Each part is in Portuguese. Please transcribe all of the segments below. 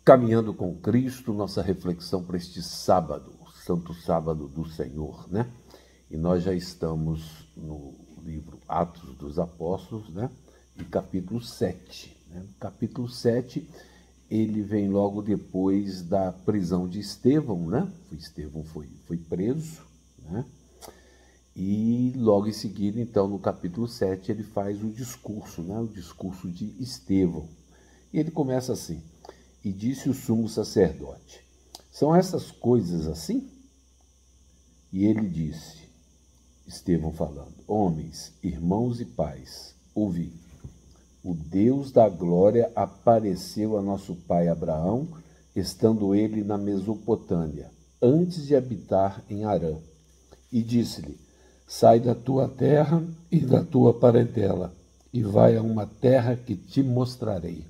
Caminhando com Cristo, nossa reflexão para este sábado, o Santo Sábado do Senhor, né? E nós já estamos no livro Atos dos Apóstolos, né? E capítulo 7. Né? Capítulo 7, ele vem logo depois da prisão de Estevão, né? Estevão foi preso, né? E logo em seguida, então, no capítulo 7, ele faz o discurso, né? O discurso de Estevão. E ele começa assim: e disse o sumo sacerdote: são essas coisas assim? E ele disse, Estevão falando: homens, irmãos e pais, ouvi. O Deus da glória apareceu a nosso pai Abraão, estando ele na Mesopotâmia, antes de habitar em Harã. E disse-lhe: sai da tua terra e da tua parentela, e vai a uma terra que te mostrarei.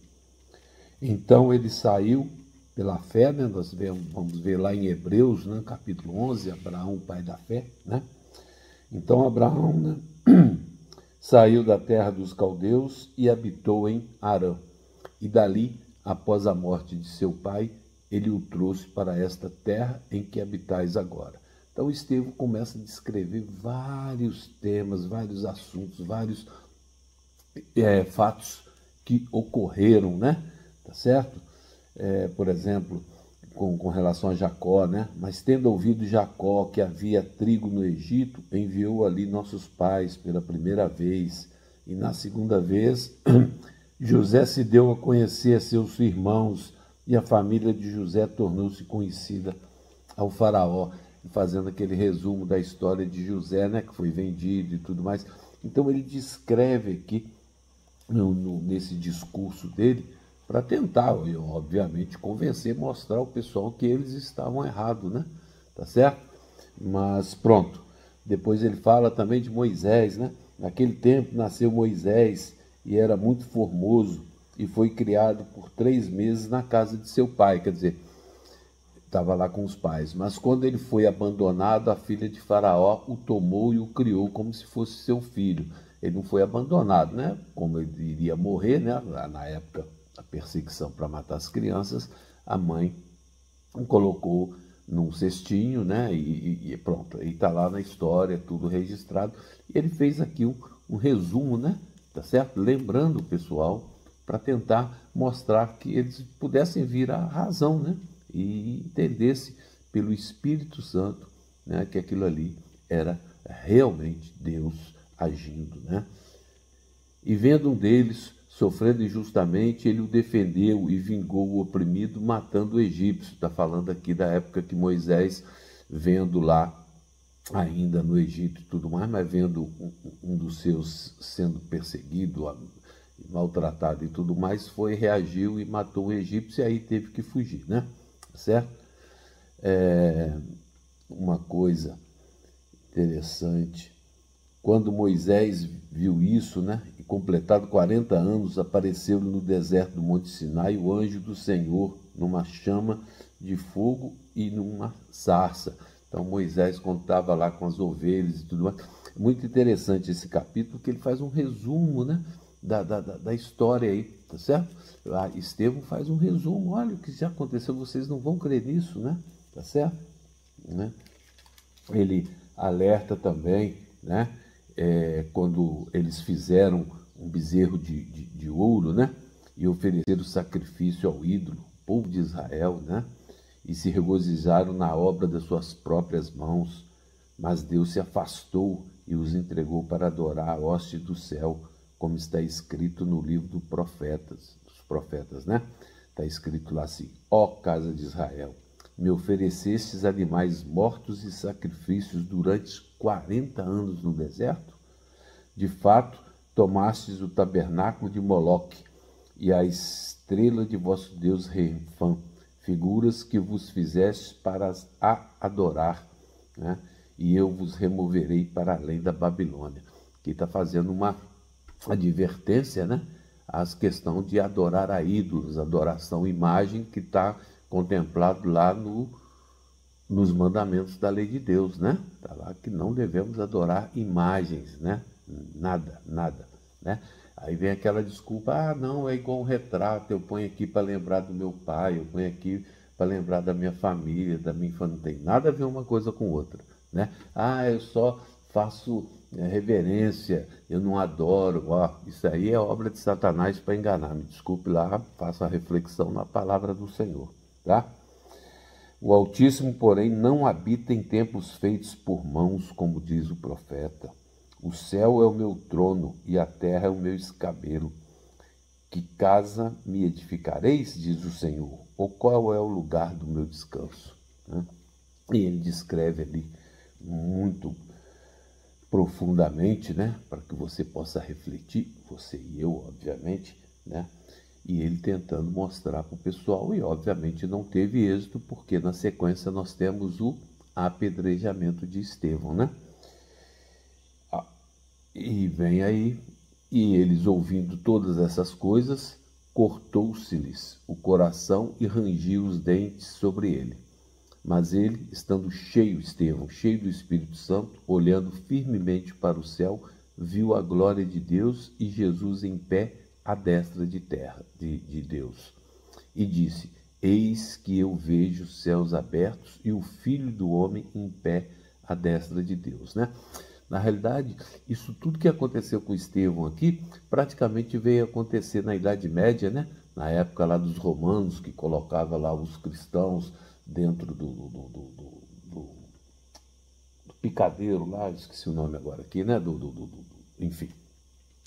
Então ele saiu pela fé, né? Nós vamos ver lá em Hebreus, né? Capítulo 11, Abraão, o pai da fé, né? Então Abraão, né? Saiu da terra dos caldeus e habitou em Harã. E dali, após a morte de seu pai, ele o trouxe para esta terra em que habitais agora. Então Estevão começa a descrever vários temas, vários assuntos, vários fatos que ocorreram, né? Tá certo? Por exemplo, com relação a Jacó, né? Mas tendo ouvido Jacó que havia trigo no Egito, enviou ali nossos pais pela primeira vez. E na segunda vez, José se deu a conhecer a seus irmãos, e a família de José tornou-se conhecida ao faraó, fazendo aquele resumo da história de José, né? Que foi vendido e tudo mais. Então ele descreve aqui, nesse discurso dele, para tentar, obviamente, convencer, mostrar ao pessoal que eles estavam errados, né? Tá certo? Mas pronto. Depois ele fala também de Moisés, né? Naquele tempo nasceu Moisés e era muito formoso e foi criado por 3 meses na casa de seu pai, quer dizer, estava lá com os pais. Mas quando ele foi abandonado, a filha de Faraó o tomou e o criou como se fosse seu filho. Ele não foi abandonado, né? Como ele iria morrer, né? Na época, a perseguição para matar as crianças, a mãe o colocou num cestinho, né? E pronto, aí está lá na história, tudo registrado. E ele fez aqui um resumo, né? Tá certo? Lembrando o pessoal para tentar mostrar que eles pudessem vir à razão, né? E entendesse pelo Espírito Santo, né? Que aquilo ali era realmente Deus agindo, né? E vendo um deles sofrendo injustamente, ele o defendeu e vingou o oprimido, matando o egípcio. Está falando aqui da época que Moisés, vendo lá, ainda no Egito e tudo mais, mas vendo um dos seus sendo perseguido, maltratado e tudo mais, reagiu e matou o egípcio, e aí teve que fugir, né? Certo? Uma coisa interessante, quando Moisés viu isso, né, e completado 40 anos, apareceu-lhe no deserto do Monte Sinai o anjo do Senhor, numa chama de fogo e numa sarça. Então Moisés contava lá com as ovelhas e tudo mais. Muito interessante esse capítulo, porque ele faz um resumo, né, da história aí, tá certo? Estevão faz um resumo: olha o que já aconteceu, vocês não vão crer nisso, né? Tá certo? Né? Ele alerta também, né? Quando eles fizeram um bezerro de ouro, né? E ofereceram sacrifício ao ídolo, o povo de Israel, né? E se regozijaram na obra das suas próprias mãos, mas Deus se afastou e os entregou para adorar a hoste do céu, como está escrito no livro dos profetas, né? Está escrito lá assim: ó casa de Israel, me oferecestes animais mortos e sacrifícios durante 40 anos no deserto? De fato, tomastes o tabernáculo de Moloque e a estrela de vosso Deus Renfã, figuras que vos fizestes para a adorar, né? E eu vos removerei para além da Babilônia. Aqui está fazendo uma advertência, né? Às questão de adorar a ídolos, adoração, imagem, que está contemplado lá nos mandamentos da lei de Deus, né? Está lá que não devemos adorar imagens, né? Nada, nada. né? Aí vem aquela desculpa, ah, não, é igual um retrato, eu ponho aqui para lembrar do meu pai, eu ponho aqui para lembrar da minha família, da minha infância, não tem nada a ver uma coisa com outra, né? Ah, eu só faço reverência, eu não adoro, ó, isso aí é obra de Satanás para enganar, me desculpe lá, faça a reflexão na palavra do Senhor, tá? O Altíssimo, porém, não habita em templos feitos por mãos, como diz o profeta. O céu é o meu trono e a terra é o meu escabelo. Que casa me edificareis, diz o Senhor, ou qual é o lugar do meu descanso? Né? E ele descreve ali muito profundamente, né, para que você possa refletir, você e eu, obviamente, né, e ele tentando mostrar para o pessoal, e obviamente não teve êxito, porque na sequência nós temos o apedrejamento de Estevão, né? E vem aí, e eles ouvindo todas essas coisas, cortou-se-lhes o coração e rangiu os dentes sobre ele. Mas ele, estando cheio, Estevão, cheio do Espírito Santo, olhando firmemente para o céu, viu a glória de Deus e Jesus em pé à destra de Deus. E disse, eis que eu vejo os céus abertos e o Filho do Homem em pé à destra de Deus, né? Na realidade, isso tudo que aconteceu com Estevão aqui, praticamente veio acontecer na Idade Média, né? Na época lá dos romanos, que colocava lá os cristãos dentro do picadeiro lá, esqueci o nome agora aqui, né? Enfim,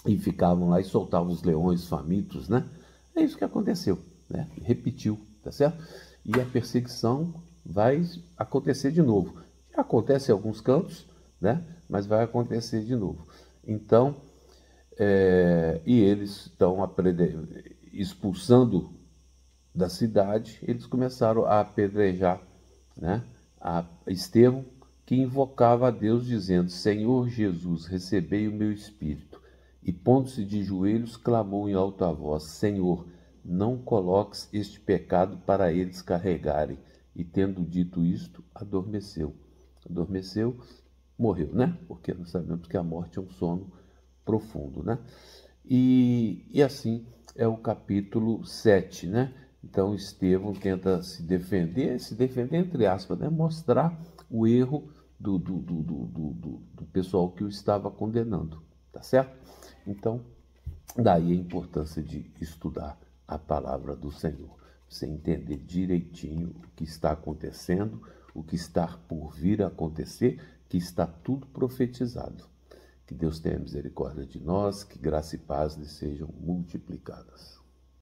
e ficavam lá e soltavam os leões famintos, né? É isso que aconteceu, né? Repetiu, tá certo? E a perseguição vai acontecer de novo. Já acontece em alguns cantos, né? Mas vai acontecer de novo. Então, e eles estão expulsando da cidade, eles começaram a apedrejar, né, a Estevão, que invocava a Deus dizendo, Senhor Jesus, recebei o meu espírito. E pondo-se de joelhos, clamou em alta voz, Senhor, não coloques este pecado para eles carregarem. E tendo dito isto, adormeceu. Adormeceu, morreu, né? Porque nós sabemos que a morte é um sono profundo, né? E assim é o capítulo 7, né? Então Estevão tenta se defender entre aspas, né? Mostrar o erro do pessoal que o estava condenando, tá certo? Então, daí a importância de estudar a palavra do Senhor, você entender direitinho o que está acontecendo, o que está por vir a acontecer, que está tudo profetizado. Que Deus tenha misericórdia de nós, que graça e paz lhe sejam multiplicadas.